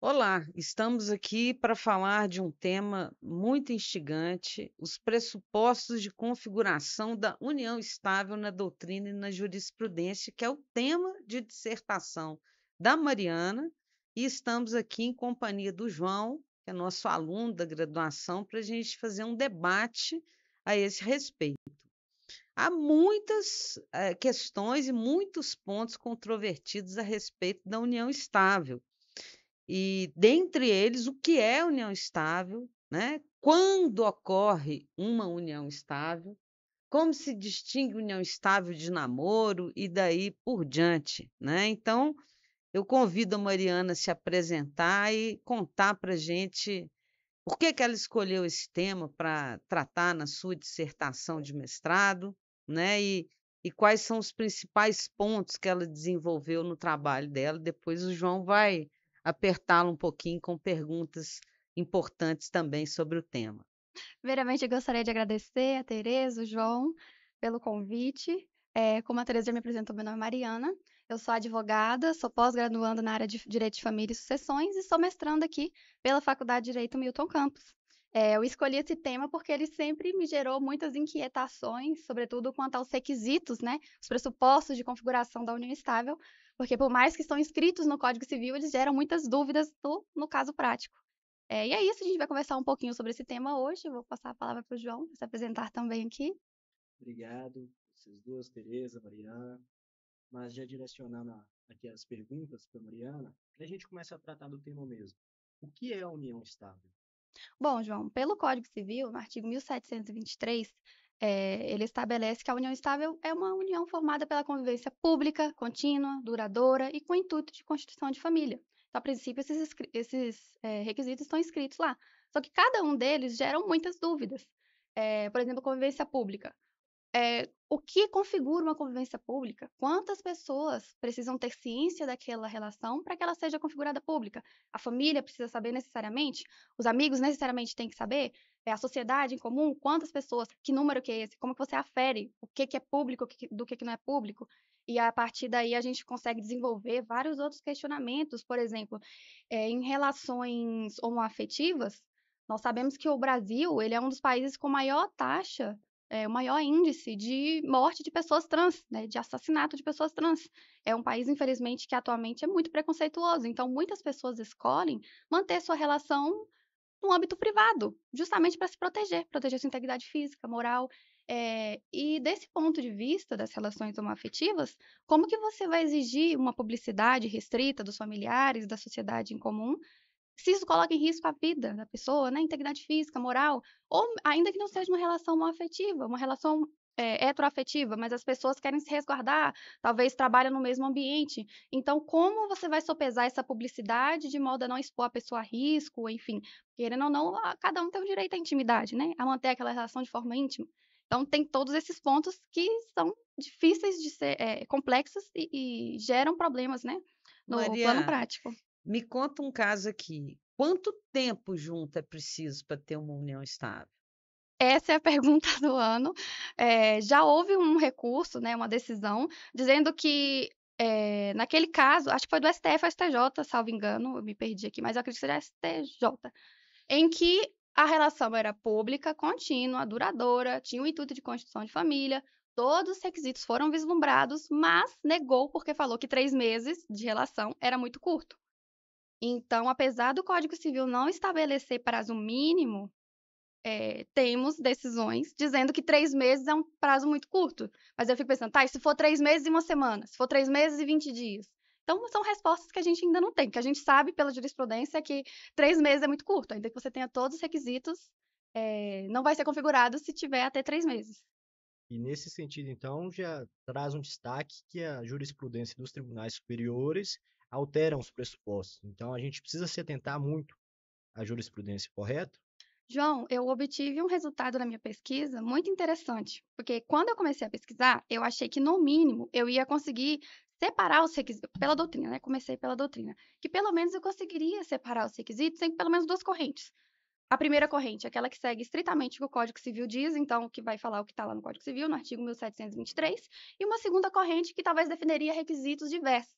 Olá, estamos aqui para falar de um tema muito instigante: os pressupostos de configuração da união estável na doutrina e na jurisprudência, que é o tema de dissertação da Mariana, e estamos aqui em companhia do João, que é nosso aluno da graduação, para a gente fazer um debate a esse respeito. Há muitas questões e muitos pontos controvertidos a respeito da união estável e dentre eles, o que é união estável, né? Quando ocorre uma união estável, como se distingue união estável de namoro e daí por diante, né? Então, eu convido a Mariana a se apresentar e contar para a gente por que que ela escolheu esse tema para tratar na sua dissertação de mestrado, né? E quais são os principais pontos que ela desenvolveu no trabalho dela. Depois o João vai apertá-la um pouquinho com perguntas importantes também sobre o tema. Primeiramente, eu gostaria de agradecer a Tereza, o João, pelo convite. Como a Tereza já me apresentou, meu nome é Mariana. Eu sou advogada, sou pós-graduanda na área de Direito de Família e Sucessões e sou mestranda aqui pela Faculdade de Direito Milton Campos. Eu escolhi esse tema porque ele sempre me gerou muitas inquietações, sobretudo quanto aos requisitos, né, os pressupostos de configuração da união estável, porque por mais que estão inscritos no Código Civil, eles geram muitas dúvidas no caso prático. E é isso, a gente vai conversar um pouquinho sobre esse tema hoje. Eu vou passar a palavra para o João, para se apresentar também aqui. Obrigado, vocês duas, Tereza, Mariana. Mas já direcionando aqui as perguntas para Mariana, para a gente começar a tratar do tema mesmo. O que é a união estável? Bom, João, pelo Código Civil, no artigo 1723, ele estabelece que a união estável é uma união formada pela convivência pública, contínua, duradoura e com o intuito de constituição de família. Então, a princípio, esses requisitos estão escritos lá. Só que cada um deles geram muitas dúvidas. Por exemplo, convivência pública. O que configura uma convivência pública? Quantas pessoas precisam ter ciência daquela relação para que ela seja configurada pública? A família precisa saber necessariamente? Os amigos necessariamente têm que saber? A sociedade em comum? Quantas pessoas? Que número que é esse? Como que você afere o que é público do que não é público? E a partir daí a gente consegue desenvolver vários outros questionamentos, por exemplo, em relações homoafetivas, nós sabemos que o Brasil ele é um dos países com maior taxa o maior índice de morte de pessoas trans, né, de assassinato de pessoas trans. É um país, infelizmente, que atualmente é muito preconceituoso. Então, muitas pessoas escolhem manter sua relação no âmbito privado, justamente para se proteger, proteger sua integridade física, moral. E desse ponto de vista das relações homoafetivas, como que você vai exigir uma publicidade restrita dos familiares, da sociedade em comum, se isso coloca em risco a vida da pessoa, né, integridade física, moral, ou ainda que não seja uma relação homoafetiva, uma relação, heteroafetiva, mas as pessoas querem se resguardar, talvez trabalham no mesmo ambiente. Então, como você vai sopesar essa publicidade de modo a não expor a pessoa a risco, enfim, querendo ou não, cada um tem o direito à intimidade, né, a manter aquela relação de forma íntima. Então tem todos esses pontos que são difíceis de ser, complexos e geram problemas, né, no plano Mariana, prático. me conta um caso aqui. Quanto tempo junto é preciso para ter uma união estável? Essa é a pergunta do ano. Já houve um recurso, né, uma decisão, dizendo que, naquele caso, acho que foi do STF ou STJ, salvo engano, eu me perdi aqui, mas eu acredito que seja STJ, em que a relação era pública, contínua, duradoura, tinha o intuito de constituição de família, todos os requisitos foram vislumbrados, mas negou porque falou que 3 meses de relação era muito curto. Então, apesar do Código Civil não estabelecer prazo mínimo, temos decisões dizendo que 3 meses é um prazo muito curto. Mas eu fico pensando, tá, e se for 3 meses e 1 semana? Se for 3 meses e 20 dias? Então, são respostas que a gente ainda não tem, que a gente sabe pela jurisprudência que 3 meses é muito curto, ainda que você tenha todos os requisitos, não vai ser configurado se tiver até 3 meses. E nesse sentido, então, já traz um destaque que a jurisprudência dos tribunais superiores alteram os pressupostos. Então, a gente precisa se atentar muito à jurisprudência, correto? João, eu obtive um resultado na minha pesquisa muito interessante, porque quando eu comecei a pesquisar, eu achei que, no mínimo, eu ia conseguir separar os requisitos, pela doutrina, né? Comecei pela doutrina, que pelo menos eu conseguiria separar os requisitos em pelo menos duas correntes. A primeira corrente, aquela que segue estritamente o que o Código Civil diz, então, que vai falar o que está lá no Código Civil, no artigo 1723, e uma segunda corrente que talvez definiria requisitos diversos.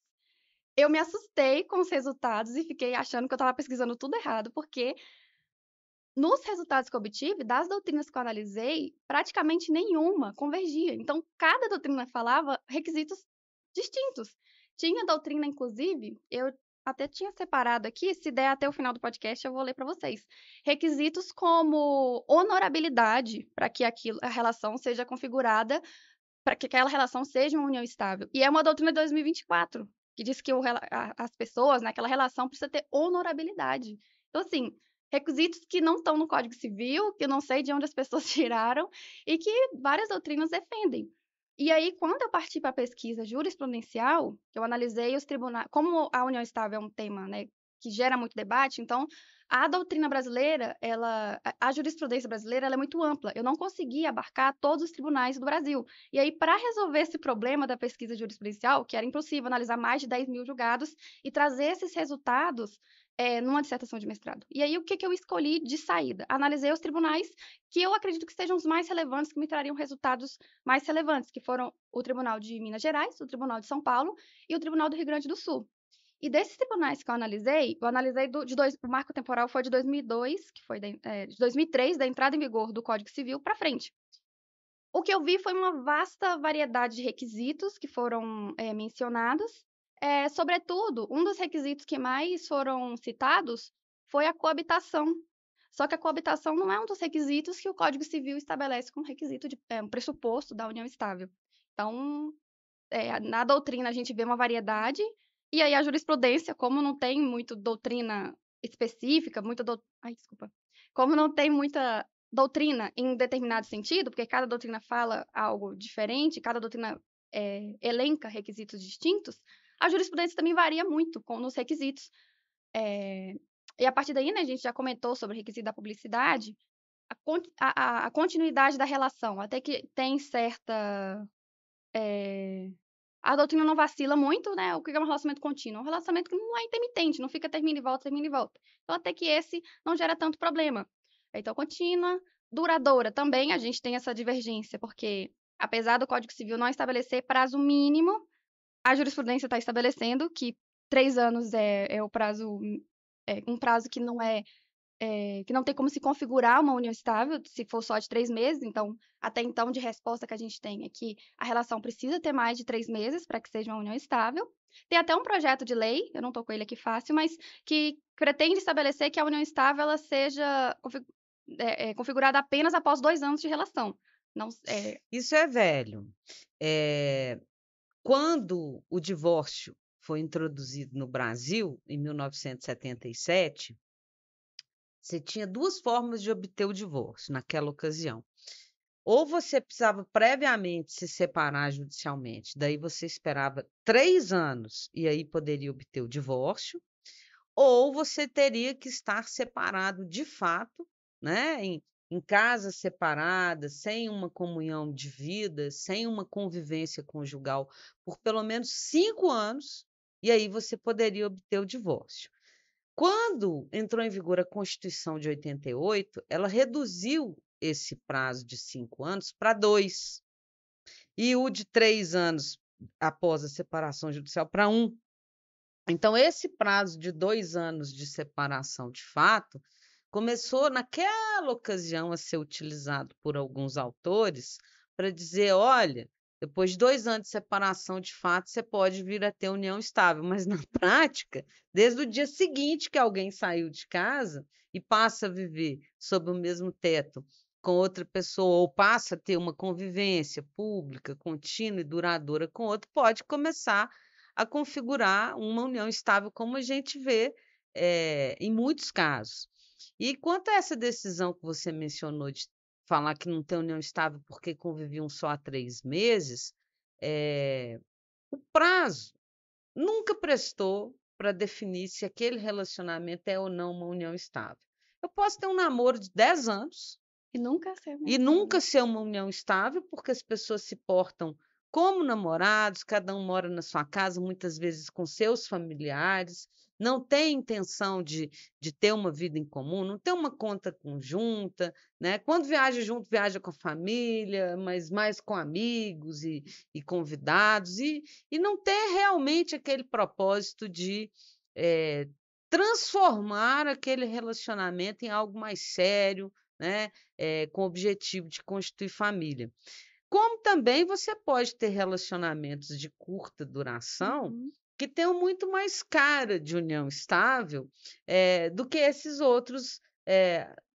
eu me assustei com os resultados e fiquei achando que eu estava pesquisando tudo errado, porque nos resultados que eu obtive, das doutrinas que eu analisei, praticamente nenhuma convergia. Então, cada doutrina falava requisitos distintos. Tinha doutrina, inclusive, eu até tinha separado aqui, se der até o final do podcast, eu vou ler para vocês. Requisitos como honorabilidade, para que a relação seja configurada, para que aquela relação seja uma união estável. E é uma doutrina de 2024, que diz que as pessoas naquela relação precisam ter honorabilidade. Então, assim, requisitos que não estão no Código Civil, que eu não sei de onde as pessoas tiraram, e que várias doutrinas defendem. E aí, quando eu parti para a pesquisa jurisprudencial, eu analisei os tribunais. Como a união estável é um tema, né, que gera muito debate, então a doutrina brasileira, a jurisprudência brasileira, ela é muito ampla. Eu não consegui abarcar todos os tribunais do Brasil. E aí, para resolver esse problema da pesquisa jurisprudencial, que era impossível analisar mais de 10 mil julgados e trazer esses resultados numa dissertação de mestrado. E aí, o que eu escolhi de saída? Analisei os tribunais que eu acredito que sejam os mais relevantes, que me trariam resultados mais relevantes, que foram o Tribunal de Minas Gerais, o Tribunal de São Paulo e o Tribunal do Rio Grande do Sul. E desses tribunais que eu analisei o marco temporal foi de 2002, que foi de 2003, da entrada em vigor do Código Civil para frente. O que eu vi foi uma vasta variedade de requisitos que foram mencionados. Sobretudo, um dos requisitos que mais foram citados foi a coabitação. Só que a coabitação não é um dos requisitos que o Código Civil estabelece como requisito um pressuposto da união estável. Então, na doutrina a gente vê uma variedade, e aí a jurisprudência, como não tem muito doutrina específica, como não tem muita doutrina em determinado sentido, porque cada doutrina fala algo diferente, cada doutrina elenca requisitos distintos, a jurisprudência também varia muito nos requisitos. E a partir daí, né, a gente já comentou sobre o requisito da publicidade, a continuidade da relação, até que tem certa... A doutrina não vacila muito, né? O que é um relacionamento contínuo? Um relacionamento que não é intermitente, não fica termina e volta, termina e volta. Então, até que esse não gera tanto problema. Então, contínua, duradoura também, a gente tem essa divergência, porque apesar do Código Civil não estabelecer prazo mínimo, a jurisprudência está estabelecendo que 3 anos é o prazo, um prazo que não tem como se configurar uma união estável, se for só de 3 meses. Então, até então, de resposta que a gente tem é que a relação precisa ter mais de 3 meses para que seja uma união estável. Tem até um projeto de lei, eu não estou com ele aqui fácil, mas que pretende estabelecer que a união estável ela seja configurada apenas após 2 anos de relação. Não, Isso é velho. Quando o divórcio foi introduzido no Brasil, em 1977, você tinha 2 formas de obter o divórcio naquela ocasião. Ou você precisava previamente se separar judicialmente, daí você esperava 3 anos e aí poderia obter o divórcio, ou você teria que estar separado de fato, né, em casas separadas, sem uma comunhão de vida, sem uma convivência conjugal por pelo menos 5 anos, e aí você poderia obter o divórcio. Quando entrou em vigor a Constituição de 88, ela reduziu esse prazo de 5 anos para 2, e o de 3 anos após a separação judicial para 1. Então, esse prazo de 2 anos de separação de fato começou naquela ocasião a ser utilizado por alguns autores para dizer: olha, depois de 2 anos de separação de fato, você pode vir a ter união estável, mas na prática, desde o dia seguinte que alguém saiu de casa e passa a viver sob o mesmo teto com outra pessoa, ou passa a ter uma convivência pública, contínua e duradoura com outro, pode começar a configurar uma união estável, como a gente vê em muitos casos. E quanto a essa decisão que você mencionou de falar que não tem união estável porque conviviam só há 3 meses, o prazo nunca prestou para definir se aquele relacionamento é ou não uma união estável. Eu posso ter um namoro de 10 anos e nunca ser uma união estável, porque as pessoas se portam como namorados, cada um mora na sua casa, muitas vezes com seus familiares, não tem intenção de ter uma vida em comum, não tem uma conta conjunta, né? Quando viaja junto, viaja com a família, mas mais com amigos e convidados, e não tem realmente aquele propósito de transformar aquele relacionamento em algo mais sério, né? Com o objetivo de constituir família. Como também você pode ter relacionamentos de curta duração Uhum. que tenham muito mais cara de união estável do que esses outros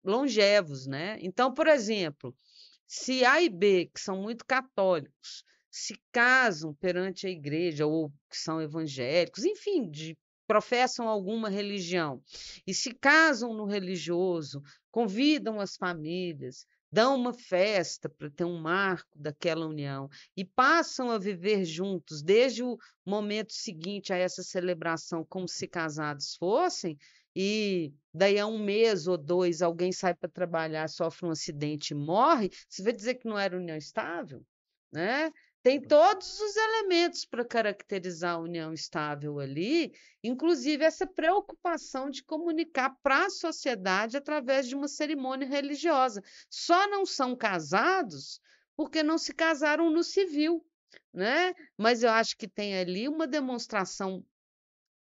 longevos, né? Então, por exemplo, se A e B, que são muito católicos, se casam perante a igreja ou que são evangélicos, enfim, professam alguma religião e se casam no religioso, convidam as famílias, dão uma festa para ter um marco daquela união e passam a viver juntos desde o momento seguinte a essa celebração, como se casados fossem, e daí a 1 mês ou 2 alguém sai para trabalhar, sofre um acidente e morre, você vai dizer que não era união estável, né? Tem todos os elementos para caracterizar a união estável ali, inclusive essa preocupação de comunicar para a sociedade através de uma cerimônia religiosa. Só não são casados porque não se casaram no civil, né? Mas eu acho que tem ali uma demonstração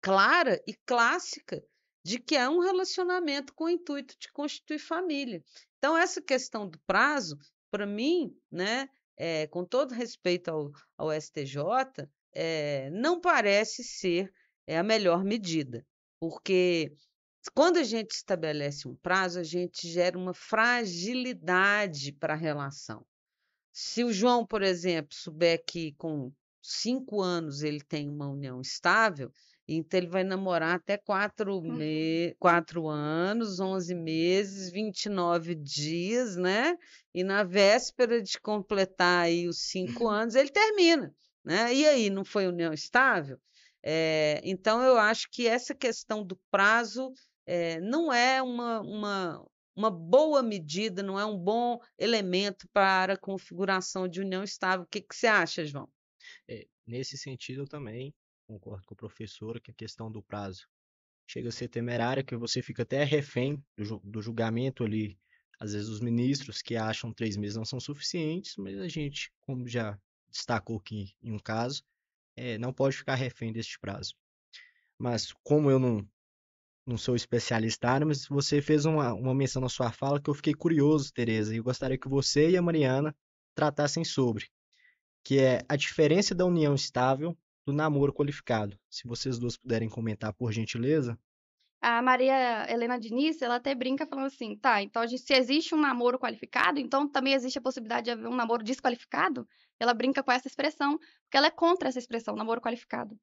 clara e clássica de que é um relacionamento com o intuito de constituir família. Então, essa questão do prazo, para mim, né, com todo respeito ao STJ, não parece ser a melhor medida, porque quando a gente estabelece um prazo, a gente gera uma fragilidade para a relação. Se o João, por exemplo, souber que com 5 anos ele tem uma união estável, então ele vai namorar até 4 anos, 11 meses, 29 dias, né? E na véspera de completar aí os 5 anos, ele termina, né? E aí, não foi união estável? Então, eu acho que essa questão do prazo não é uma boa medida, não é um bom elemento para a configuração de união estável. O que você acha, João? Nesse sentido, eu também concordo com a professora que a questão do prazo chega a ser temerária, que você fica até refém do julgamento ali. Às vezes os ministros que acham 3 meses não são suficientes, mas a gente, como já destacou aqui em um caso, não pode ficar refém deste prazo. Mas como eu não sou especialista na área, mas você fez uma menção na sua fala que eu fiquei curioso, Tereza, e eu gostaria que você e a Mariana tratassem sobre, que é a diferença da união estável do namoro qualificado. Se vocês duas puderem comentar, por gentileza. A Maria Helena Diniz, ela até brinca falando assim, tá, então se existe um namoro qualificado, então também existe a possibilidade de haver um namoro desqualificado? Ela brinca com essa expressão, porque ela é contra essa expressão, namoro qualificado.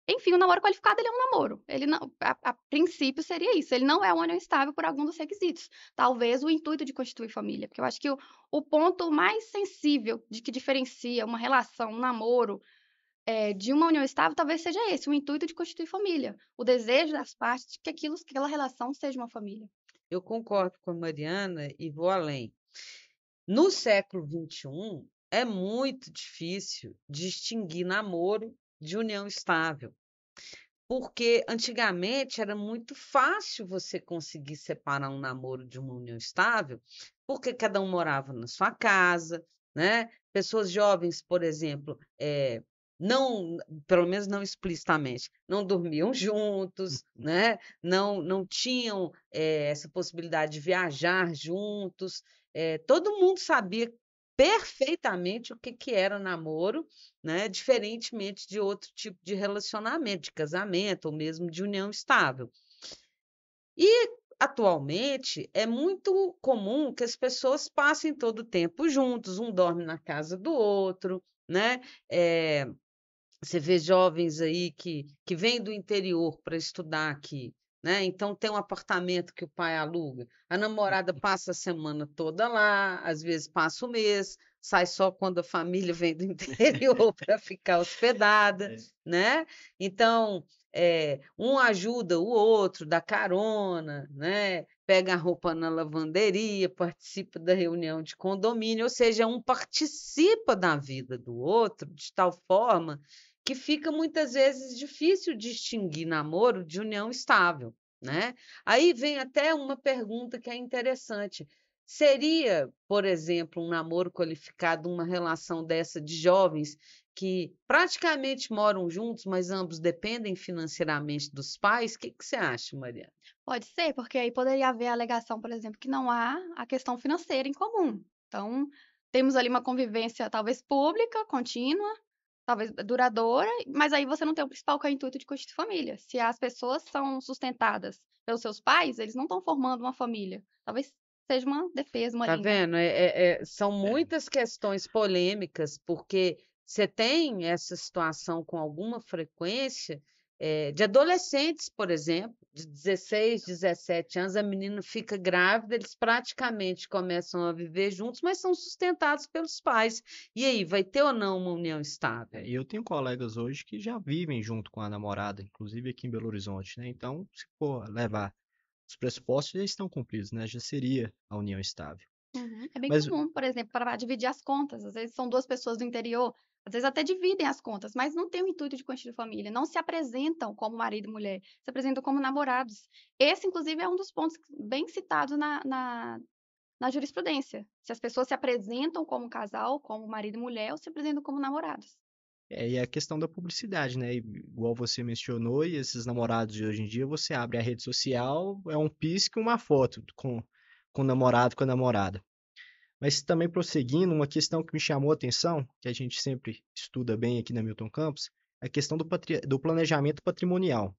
Enfim, o namoro qualificado, ele é um namoro. Ele não, a princípio seria isso, ele não é uma união estável por algum dos requisitos. Talvez o intuito de constituir família, porque eu acho que o ponto mais sensível de que diferencia uma relação, um namoro, de uma união estável, talvez seja esse, o intuito de constituir família, o desejo das partes de que aquela relação seja uma família. Eu concordo com a Mariana e vou além. No século XXI, é muito difícil distinguir namoro de união estável, porque antigamente era muito fácil você conseguir separar um namoro de uma união estável, porque cada um morava na sua casa, né? Pessoas jovens, por exemplo, não, pelo menos não explicitamente, não dormiam juntos, né? Não tinham essa possibilidade de viajar juntos. Todo mundo sabia perfeitamente o que era namoro, né? Diferentemente de outro tipo de relacionamento, de casamento ou mesmo de união estável. E atualmente é muito comum que as pessoas passem todo o tempo juntos, um dorme na casa do outro, né? Você vê jovens aí que vêm do interior para estudar aqui, né? Então tem um apartamento que o pai aluga. A namorada passa a semana toda lá, às vezes passa o mês, sai só quando a família vem do interior para ficar hospedada, né? Então, um ajuda o outro, dá carona, né? Pega a roupa na lavanderia, participa da reunião de condomínio, ou seja, um participa da vida do outro de tal forma que fica muitas vezes difícil distinguir namoro de união estável, né? Aí vem até uma pergunta que é interessante. Seria, por exemplo, um namoro qualificado uma relação dessa de jovens que praticamente moram juntos, mas ambos dependem financeiramente dos pais? O que você acha, Mariana? Pode ser, porque aí poderia haver a alegação, por exemplo, que não há a questão financeira em comum. Então, temos ali uma convivência talvez pública, contínua, talvez duradoura, mas aí você não tem o principal, que é o intuito de constituir família. Se as pessoas são sustentadas pelos seus pais, eles não estão formando uma família. Talvez seja uma defesa, uma Tá linha. vendo? São muitas questões polêmicas, porque você tem essa situação com alguma frequência, de adolescentes, por exemplo, de 16, 17 anos, a menina fica grávida, eles praticamente começam a viver juntos, mas são sustentados pelos pais. E aí, vai ter ou não uma união estável? E eu tenho colegas hoje que já vivem junto com a namorada, inclusive aqui em Belo Horizonte, né? Então, se for levar os pressupostos, já estão cumpridos, né? Já seria a união estável. Uhum. É bem Mas comum, por exemplo, para dividir as contas. Às vezes são duas pessoas do interior, às vezes até dividem as contas, mas não tem o intuito de constituir família, não se apresentam como marido e mulher, se apresentam como namorados. Esse, inclusive, é um dos pontos bem citados na jurisprudência. Se as pessoas se apresentam como casal, como marido e mulher, ou se apresentam como namorados. e a questão da publicidade, né? Igual você mencionou, e esses namorados de hoje em dia, você abre a rede social, é um pisco e uma foto com o namorado, com a namorada. Mas também prosseguindo, uma questão que me chamou a atenção, que a gente sempre estuda bem aqui na Milton Campos, é a questão do planejamento patrimonial.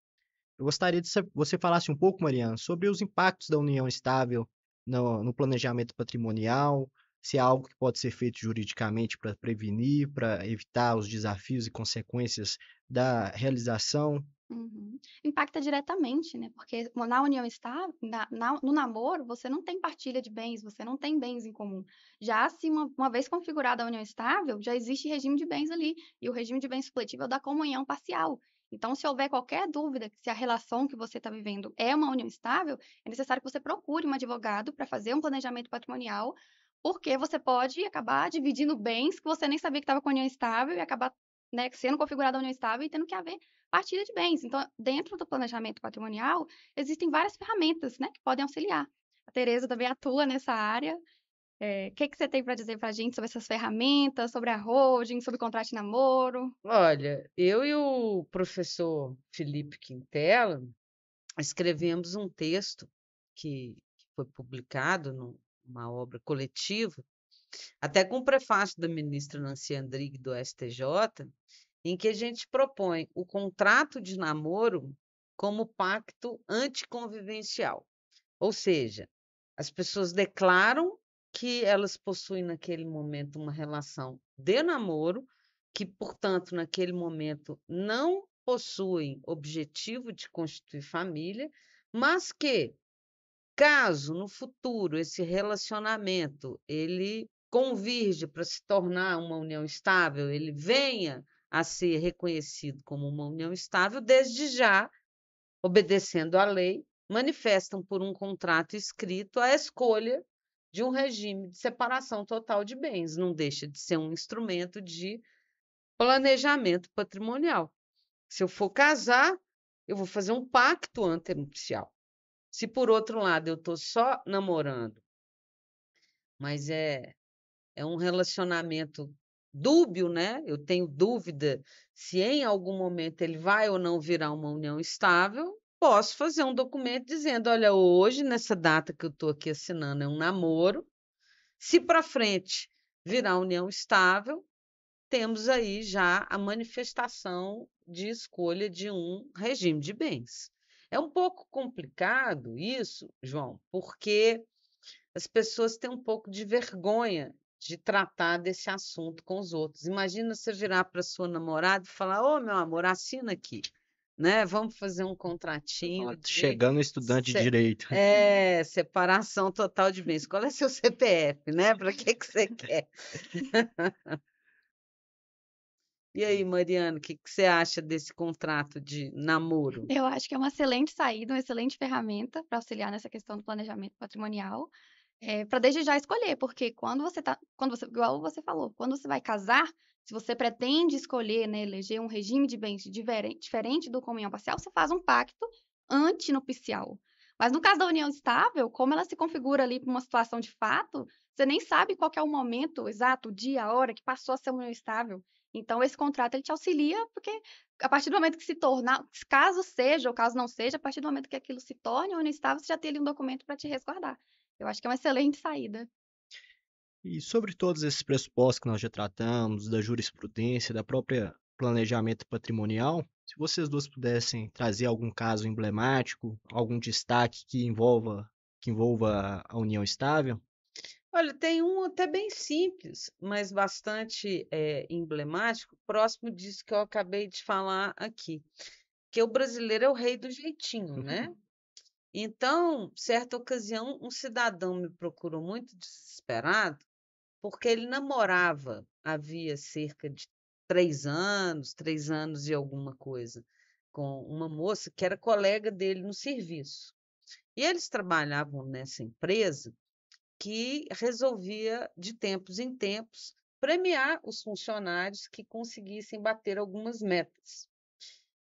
Eu gostaria de você falasse um pouco, Mariana, sobre os impactos da união estável no planejamento patrimonial, se é algo que pode ser feito juridicamente para prevenir, para evitar os desafios e consequências da realização. Uhum. Impacta diretamente, né? Porque na união estável, no namoro, você não tem partilha de bens, você não tem bens em comum. Já se uma vez configurada a união estável, já existe regime de bens ali, e o regime de bens supletivo é o da comunhão parcial. Então, se houver qualquer dúvida se a relação que você está vivendo é uma união estável, é necessário que você procure um advogado para fazer um planejamento patrimonial, porque você pode acabar dividindo bens que você nem sabia que estava com a união estável e acabar, né, sendo configurada a união estável e tendo que haver partilha de bens. Então, dentro do planejamento patrimonial, existem várias ferramentas, né, que podem auxiliar. A Tereza também atua nessa área. O que você tem para dizer para a gente sobre essas ferramentas, sobre a holding, sobre contrato de namoro? Olha, eu e o professor Felipe Quintela escrevemos um texto que foi publicado numa obra coletiva, até com o prefácio da ministra Nancy Andrighi do STJ, em que a gente propõe o contrato de namoro como pacto anticonvivencial. Ou seja, as pessoas declaram que elas possuem naquele momento uma relação de namoro, que, portanto, naquele momento não possuem objetivo de constituir família, mas que, caso no futuro esse relacionamento ele convirja para se tornar uma união estável, ele venha a ser reconhecido como uma união estável, desde já, obedecendo à lei, manifestam por um contrato escrito a escolha de um regime de separação total de bens. Não deixa de ser um instrumento de planejamento patrimonial. Se eu for casar, eu vou fazer um pacto antenupcial. Se, por outro lado, eu estou só namorando, mas é um relacionamento dúbio, né? Eu tenho dúvida se em algum momento ele vai ou não virar uma união estável, posso fazer um documento dizendo: olha, hoje, nessa data que eu estou aqui assinando, é um namoro. Se para frente virar união estável, temos aí já a manifestação de escolha de um regime de bens. É um pouco complicado isso, João, porque as pessoas têm um pouco de vergonha de tratar desse assunto com os outros. Imagina você virar para sua namorada e falar: ô, meu amor, assina aqui, né? Vamos fazer um contratinho de Chegando estudante de direito. separação total de bens. Qual é seu CPF, né? Para que você quer? E aí, Mariana, o que você acha desse contrato de namoro? Eu acho que é uma excelente saída, uma excelente ferramenta para auxiliar nessa questão do planejamento patrimonial, para desde já escolher, porque igual você falou, quando você vai casar, Se você pretende escolher, né, eleger um regime de bens diferente do comunhão parcial, você faz um pacto antinupcial. Mas no caso da união estável, como ela se configura ali para uma situação de fato, você nem sabe qual que é o momento exato, o dia, a hora que passou a ser uma união estável. Então, esse contrato ele te auxilia, porque a partir do momento que se tornar, caso seja ou caso não seja, a partir do momento que aquilo se torne uma união estável, você já tem ali um documento para te resguardar. Eu acho que é uma excelente saída. E sobre todos esses pressupostos que nós já tratamos, da jurisprudência, da própria planejamento patrimonial, se vocês duas pudessem trazer algum caso emblemático, algum destaque que envolva a união estável. Olha, tem um até bem simples, mas bastante emblemático, próximo disso que eu acabei de falar aqui, que o brasileiro é o rei do jeitinho, né? Então, certa ocasião, um cidadão me procurou muito desesperado, porque ele namorava havia cerca de 3 anos e alguma coisa, com uma moça que era colega dele no serviço. E eles trabalhavam nessa empresa que resolvia, de tempos em tempos, premiar os funcionários que conseguissem bater algumas metas.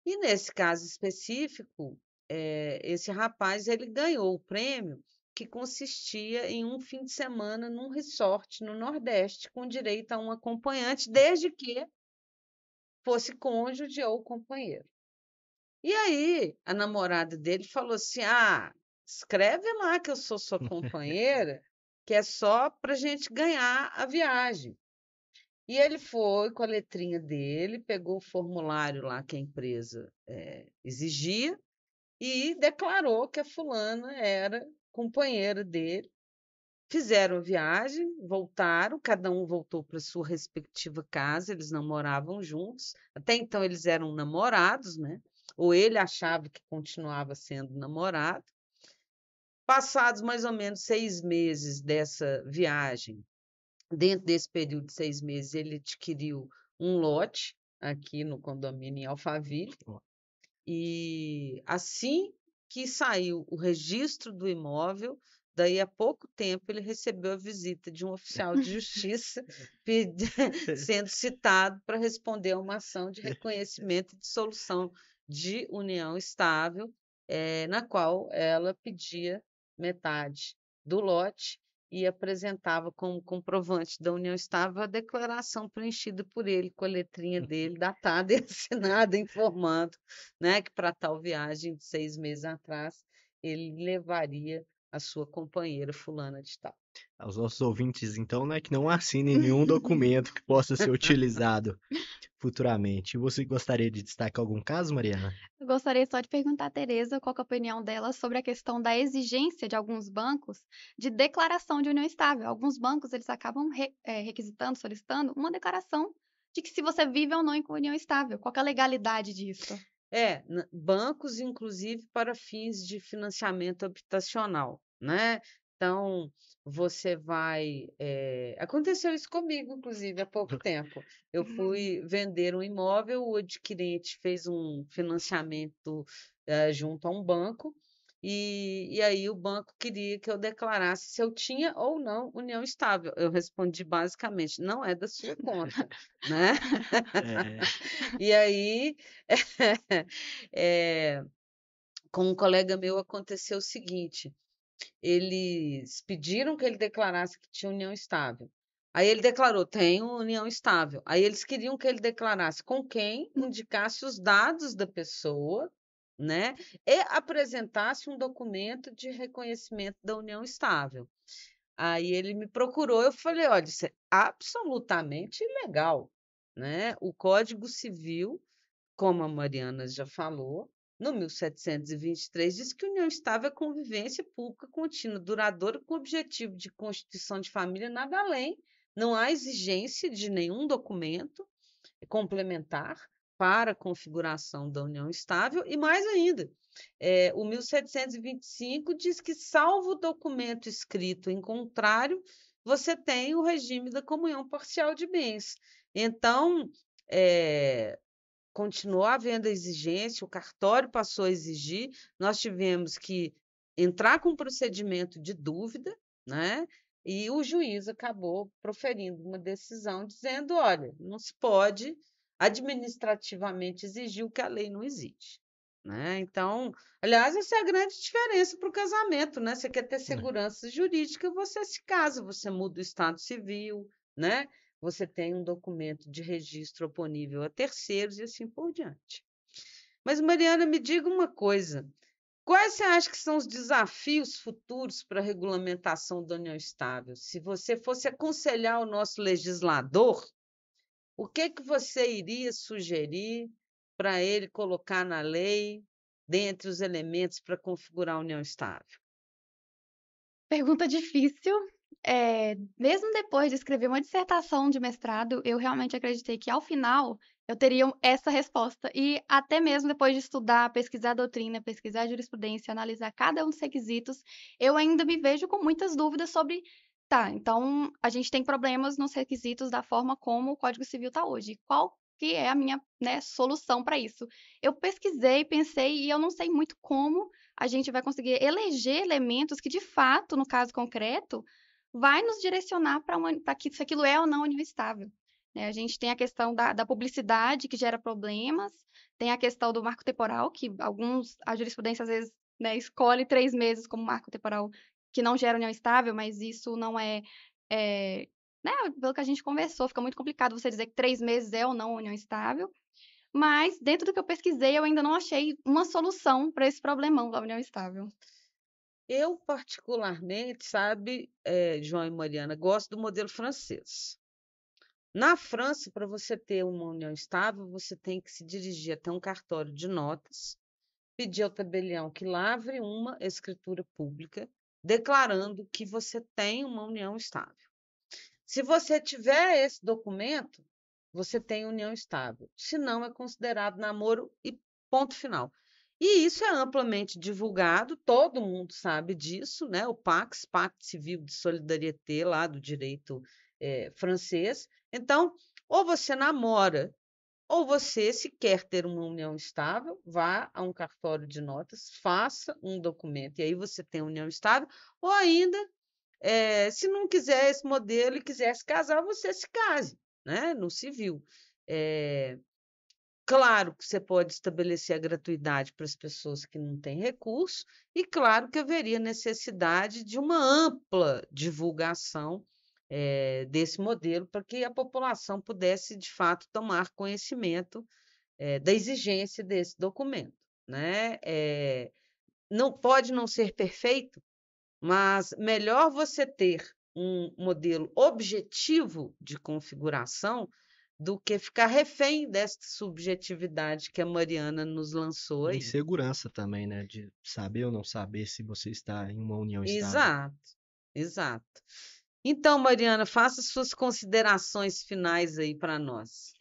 E nesse caso específico, esse rapaz ele ganhou o prêmio que consistia em um fim de semana num resort no Nordeste, com direito a um acompanhante, desde que fosse cônjuge ou companheiro. E aí a namorada dele falou assim: ah, escreve lá que eu sou sua companheira, que é só para a gente ganhar a viagem. E ele foi com a letrinha dele, pegou o formulário lá que a empresa exigia e declarou que a fulana era companheira dele. Fizeram a viagem, voltaram, cada um voltou para sua respectiva casa, eles não moravam juntos. Até então eles eram namorados, né? Ou ele achava que continuava sendo namorado. Passados mais ou menos 6 meses dessa viagem, dentro desse período de 6 meses, ele adquiriu um lote aqui no condomínio em Alphaville. E assim que saiu o registro do imóvel, daí a pouco tempo ele recebeu a visita de um oficial de justiça sendo citado para responder a uma ação de reconhecimento e dissolução de união estável, na qual ela pedia metade do lote e apresentava como comprovante da união estável a declaração preenchida por ele com a letrinha dele, datada e assinada, informando, né, que para tal viagem de 6 meses atrás ele levaria a sua companheira fulana de tal. Aos nossos ouvintes, então, né, que não assinem nenhum documento que possa ser utilizado futuramente. Você gostaria de destacar algum caso, Mariana? Eu gostaria só de perguntar à Tereza qual que é a opinião dela sobre a questão da exigência de alguns bancos de declaração de união estável. Alguns bancos, eles acabam requisitando, solicitando uma declaração de que se você vive ou não em união estável. Qual que é a legalidade disso? Bancos, inclusive, para fins de financiamento habitacional, né? Então, você vai. Aconteceu isso comigo, inclusive, há pouco tempo. Eu fui vender um imóvel, o adquirente fez um financiamento junto a um banco, e aí o banco queria que eu declarasse se eu tinha ou não união estável. Eu respondi basicamente: não é da sua conta, né? E aí, com um colega meu aconteceu o seguinte: eles pediram que ele declarasse que tinha união estável. Aí ele declarou: tenho união estável. Aí eles queriam que ele declarasse com quem indicasse os dados da pessoa, né? E apresentasse um documento de reconhecimento da união estável. Aí ele me procurou, eu falei: olha, isso é absolutamente ilegal, né? O Código Civil, como a Mariana já falou, no 1723 diz que união estável é convivência pública contínua, duradoura, com objetivo de constituição de família, nada além. Não há exigência de nenhum documento complementar para a configuração da união estável, e mais ainda, o 1725 diz que, salvo documento escrito em contrário, você tem o regime da comunhão parcial de bens. Então, continuou havendo a exigência, o cartório passou a exigir, nós tivemos que entrar com um procedimento de dúvida, né? E o juiz acabou proferindo uma decisão dizendo: olha, não se pode administrativamente exigir o que a lei não exige. Né? Então, aliás, essa é a grande diferença para o casamento, né? Você quer ter segurança jurídica, você se casa, você muda o estado civil, né? Você tem um documento de registro oponível a terceiros e assim por diante. Mas, Mariana, me diga uma coisa: quais você acha que são os desafios futuros para a regulamentação da união estável? Se você fosse aconselhar o nosso legislador, o que você iria sugerir para ele colocar na lei, dentre os elementos para configurar a união estável? Pergunta difícil. Mesmo depois de escrever uma dissertação de mestrado, eu realmente acreditei que, ao final, eu teria essa resposta. E até mesmo depois de estudar, pesquisar a doutrina, pesquisar a jurisprudência, analisar cada um dos requisitos, eu ainda me vejo com muitas dúvidas sobre, tá, então a gente tem problemas nos requisitos da forma como o Código Civil está hoje. Qual que é a minha, né, solução para isso? Eu pesquisei, pensei, e eu não sei muito como a gente vai conseguir eleger elementos que, de fato, no caso concreto, vai nos direcionar para que se aquilo é ou não união estável. Né? A gente tem a questão da publicidade, que gera problemas, tem a questão do marco temporal, que a jurisprudência às vezes, né, escolhe 3 meses como marco temporal que não gera união estável, mas isso não né, pelo que a gente conversou, fica muito complicado você dizer que 3 meses é ou não união estável. Mas, dentro do que eu pesquisei, eu ainda não achei uma solução para esse problemão da união estável. Eu, particularmente, sabe, João e Mariana, gosto do modelo francês. Na França, para você ter uma união estável, você tem que se dirigir até um cartório de notas, pedir ao tabelião que lavre uma escritura pública, declarando que você tem uma união estável. Se você tiver esse documento, você tem união estável. Se não, é considerado namoro e ponto final. E isso é amplamente divulgado, todo mundo sabe disso, né? O PACS, Pacto Civil de Solidariedade, lá do direito francês. Então, ou você namora, ou você, se quer ter uma união estável, vá a um cartório de notas, faça um documento, e aí você tem união estável, ou ainda se não quiser esse modelo e quiser se casar, você se case, né? No civil. Claro que você pode estabelecer a gratuidade para as pessoas que não têm recurso, e claro que haveria necessidade de uma ampla divulgação desse modelo para que a população pudesse, de fato, tomar conhecimento da exigência desse documento. Né? Não pode não ser perfeito, mas melhor você ter um modelo objetivo de configuração do que ficar refém dessa subjetividade que a Mariana nos lançou aí. Insegurança também, né? De saber ou não saber se você está em uma união estável. Exato, exato. Então, Mariana, faça suas considerações finais aí para nós.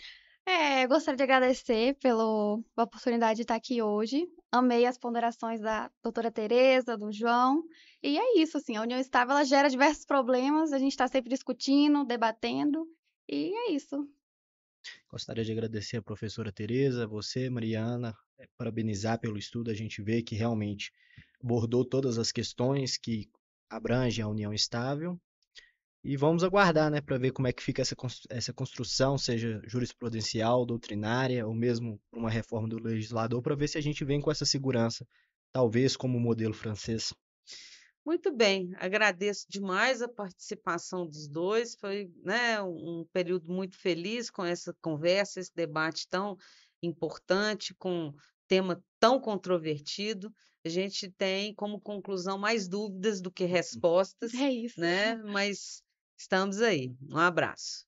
Gostaria de agradecer pela oportunidade de estar aqui hoje. Amei as ponderações da doutora Tereza, do João. E é isso, assim, a união estável ela gera diversos problemas, a gente está sempre discutindo, debatendo, e é isso. Gostaria de agradecer a professora Tereza, você, Mariana, parabenizar pelo estudo. A gente vê que realmente abordou todas as questões que abrangem a união estável. E vamos aguardar, né, para ver como é que fica essa construção, seja jurisprudencial, doutrinária, ou mesmo uma reforma do legislador, para ver se a gente vem com essa segurança, talvez como o modelo francês. Muito bem, agradeço demais a participação dos dois. Foi, né, um período muito feliz com essa conversa, esse debate tão importante, com tema tão controvertido. A gente tem como conclusão mais dúvidas do que respostas, É isso. né? Mas estamos aí. Um abraço.